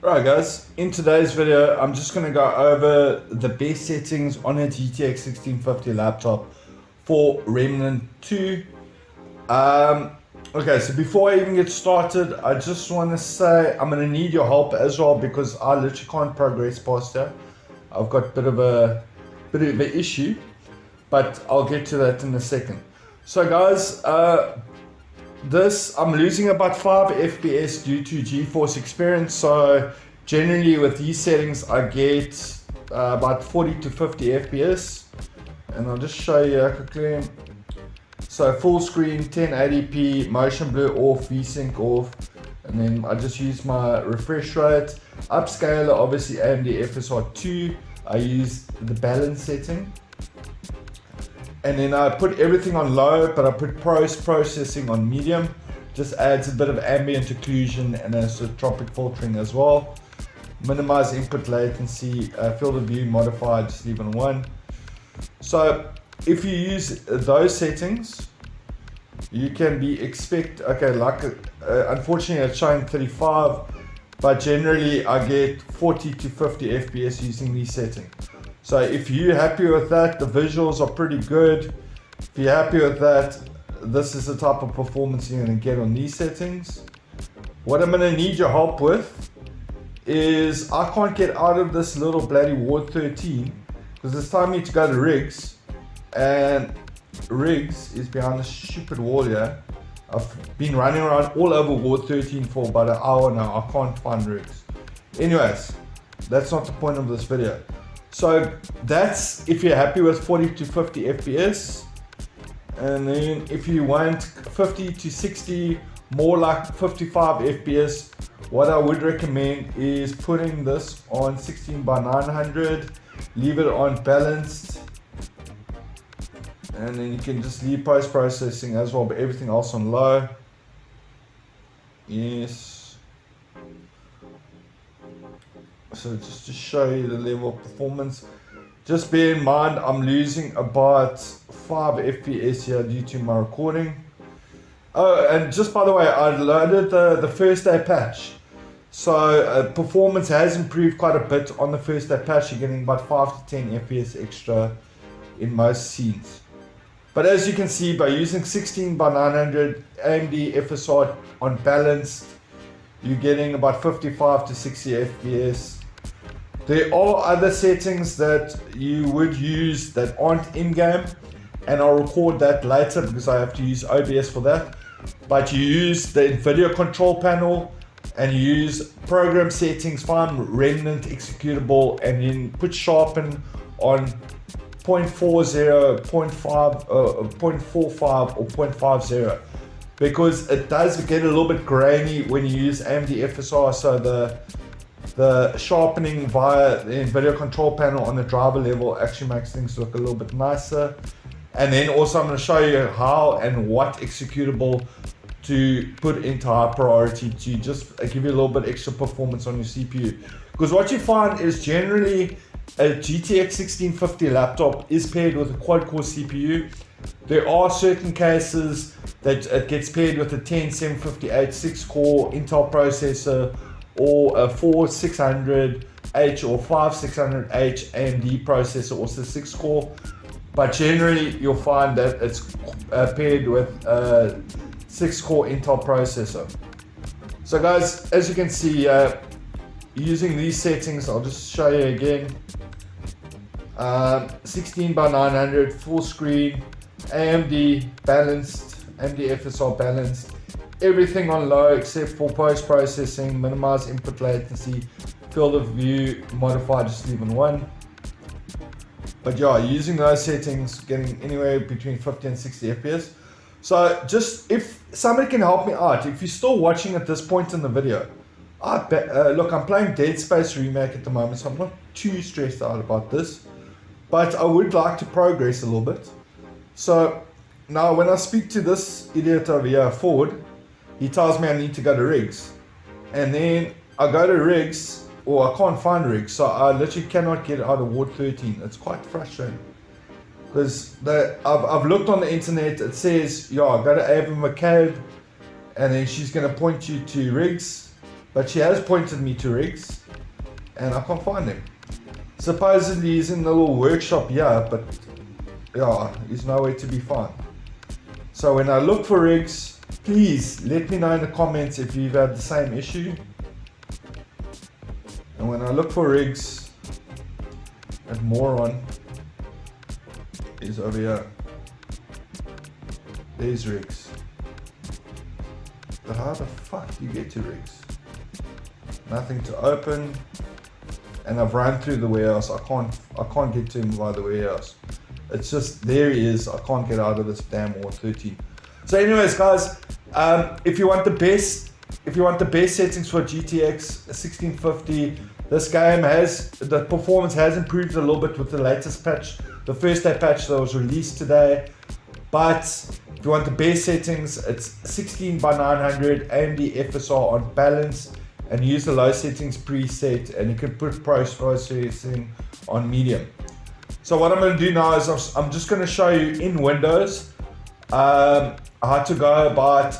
Alright guys, in today's video I'm just going to go over the best settings on a GTX 1650 laptop for Remnant 2. Okay, so before I even get started, I just want to say I'm going to need your help as well because I literally can't progress past here. I've got a bit of an issue, but I'll get to that in a second. So guys, I'm losing about 5 FPS due to GeForce experience. So generally with these settings I get about 40 to 50 FPS, and I'll just show you quickly. So full screen 1080p, motion blur off, VSync off, and then I just use my refresh rate. Upscaler, obviously AMD FSR 2, I use the balance setting. And then I put everything on low, but I put processing on medium. Just adds a bit of ambient occlusion and isotropic filtering as well. Minimize input latency, field of view modified, just leave on 1. So if you use those settings, you can be unfortunately it's showing 35, but generally I get 40 to 50 FPS using these settings. So if you're happy with that, the visuals are pretty good. If you're happy with that, this is the type of performance you're going to get on these settings. What I'm going to need your help with is I can't get out of this little bloody Ward 13 because it's time me to go to Rigs, and Rigs is behind this stupid wall here. I've been running around all over Ward 13 for about an hour now. I can't find Rigs. Anyways, that's not the point of this video. So that's if you're happy with 40 to 50 FPS, and then if you want 50 to 60, more like 55 FPS, what I would recommend is putting this on 16 by 900, leave it on balanced, and then you can just leave post-processing as well, but everything else on low. Yes. So just to show you the level of performance, just bear in mind I'm losing about 5 FPS here due to my recording. Oh, and just by the way, I loaded the first day patch, so performance has improved quite a bit on the first day patch. You're getting about 5 to 10 FPS extra in most scenes. But as you can see, by using 16 by 900 AMD FSR on balanced, you're getting about 55 to 60 FPS. There are other settings that you would use that aren't in-game, and I'll record that later because I have to use OBS for that. But you use the video control panel and you use program settings, find Remnant executable, and then put sharpen on 0.40, 0.5, 0.45 or 0.50, because it does get a little bit grainy when you use AMD FSR. So the sharpening via the video control panel on the driver level actually makes things look a little bit nicer. And then also I'm going to show you how and what executable to put into high priority to just give you a little bit extra performance on your CPU. Because what you find is generally a GTX 1650 laptop is paired with a quad-core CPU. There are certain cases that it gets paired with a 10758 6-core Intel processor, or a 4600H or 5600H AMD processor, also 6-core. But generally you'll find that it's paired with a 6-core Intel processor. So guys, as you can see, using these settings, I'll just show you again. 16 by 900 full screen, AMD balanced, AMD FSR balanced, everything on low except for post-processing, minimize input latency, field of view modified, just leave on 1. But yeah, using those settings, getting anywhere between 50 and 60 FPS. So just if somebody can help me out, if you're still watching at this point in the video, look, I'm playing Dead Space Remake at the moment, so I'm not too stressed out about this, but I would like to progress a little bit. So now when I speak to this idiot over here, Ford, he tells me I need to go to Rigs, and then I go to Rigs, or I can't find Rigs, so I literally cannot get out of Ward 13. It's quite frustrating because I've looked on the internet. It says, yeah, go to Ava McCabe, and then she's going to point you to Rigs, but she has pointed me to rigs, and I can't find him. Supposedly he's in the little workshop here, but yeah, he's nowhere to be found. So when I look for rigs, please let me know in the comments if you've had the same issue. And when I look for rigs, that moron is over here. There's rigs. But how the fuck do you get to rigs? Nothing to open. And I've run through the warehouse. I can't get to him by the warehouse. It's just, there he is. I can't get out of this damn War 13. So anyways, guys, if you want the best settings for GTX 1650, this game the performance has improved a little bit with the latest patch, the first day patch that was released today. But if you want the best settings, it's 16 by 900 AMD FSR on balance, and use the low settings preset, and you can put processing on medium. So what I'm going to do now is I'm just going to show you in Windows how to go about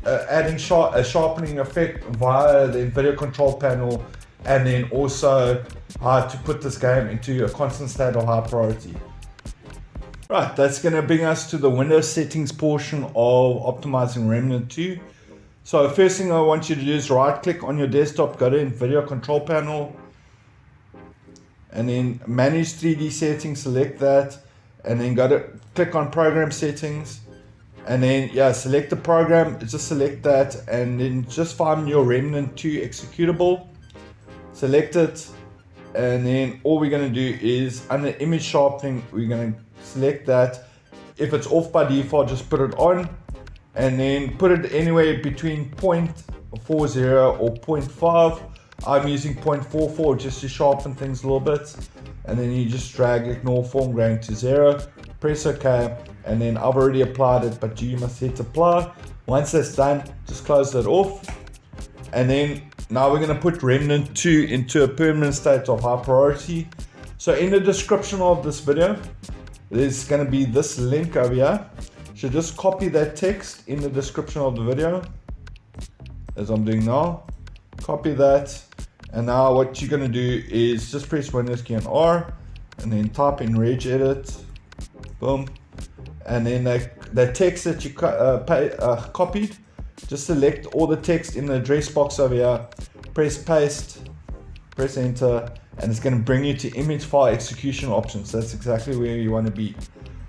adding a sharpening effect via the NVIDIA control panel, and then also how to put this game into a constant state or high priority. Right, that's going to bring us to the Windows settings portion of optimizing Remnant 2. So first thing I want you to do is right click on your desktop, go to NVIDIA control panel, and then manage 3D settings, select that, and then click on program settings, and then select the program, just select that, and then just find your Remnant 2 executable, select it, and then all we're going to do is under image sharpening, we're going to select that. If it's off by default, just put it on, and then put it anywhere between 0.40 or 0.5. I'm using 0.44 just to sharpen things a little bit, and then you just drag ignore form going to 0, press OK, and then I've already applied it, but you must hit apply. Once that's done, just close that off, and then now we're going to put Remnant 2 into a permanent state of high priority. So in the description of this video, there's going to be this link over here. So just copy that text in the description of the video, as I'm doing now. Copy that, and now what you're going to do is just press Windows key and R, and then type in regedit, boom, and then that text that you copied, just select all the text in the address box over here, press paste, press enter, and it's going to bring you to image file execution options. That's exactly where you want to be.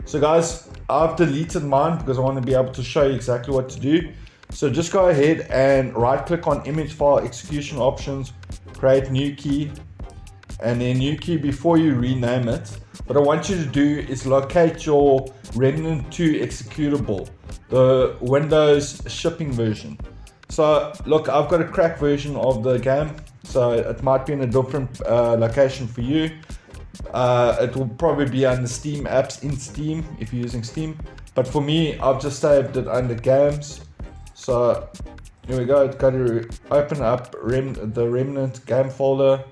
So guys, I've deleted mine because I want to be able to show you exactly what to do. So just go ahead and right click on image file execution options, create new key, and then new key before you rename it. What I want you to do is locate your Remnant 2 executable, the Windows shipping version. So look, I've got a cracked version of the game, so it might be in a different location for you. It will probably be under Steam apps in Steam if you're using Steam, but for me, I've just saved it under games. So here we go. Go to open up the Remnant game folder,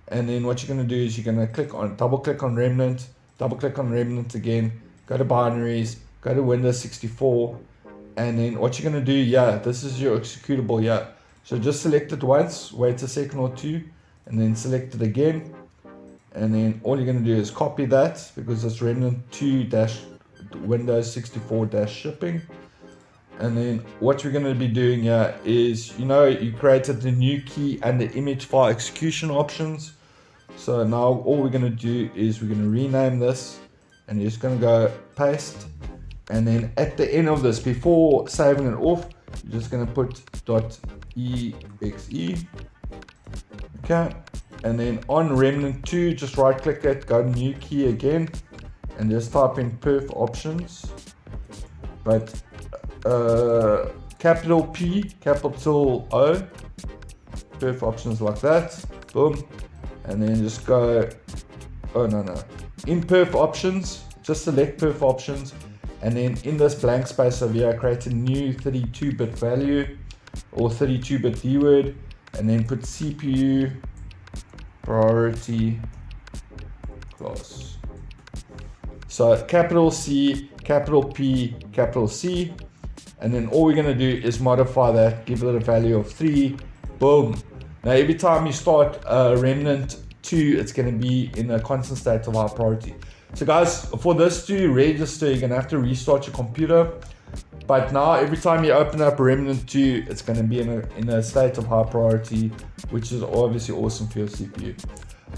and then what you're going to do is you're going to double click on Remnant, double click on Remnant again, go to binaries, go to Windows 64, and then what you're going to do, this is your executable, so just select it once, wait a second or two, and then select it again, and then all you're going to do is copy that because it's Remnant 2 Windows 64 shipping. And then what we're going to be doing here is, you created the new key and the image file execution options. So now all we're going to do is we're going to rename this, and you're just going to go paste, and then at the end of this, before saving it off, you're just going to put .exe. Okay, and then on Remnant 2, just right click it, go to new key again, and just type in perf options, but capital P, capital O, perf options like that, boom, and then just go, in perf options, just select perf options, and then in this blank space over here, create a new 32-bit value or 32-bit keyword, and then put CPU priority class. So capital C, capital P, capital C, and then all we're going to do is modify that, give it a value of 3, boom, Now every time you start Remnant 2, it's going to be in a constant state of high priority. So guys, for this to register, you're going to have to restart your computer. But now every time you open up Remnant 2, it's going to be in a state of high priority, which is obviously awesome for your CPU.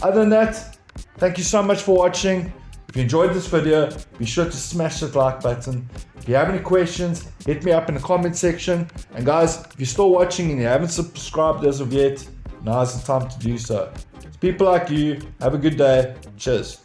Other than that, thank you so much for watching. If you enjoyed this video, be sure to smash that like button. If you have any questions, hit me up in the comment section. And guys, if you're still watching and you haven't subscribed as of yet, now's the time to do so. It's people like you. Have a good day. Cheers.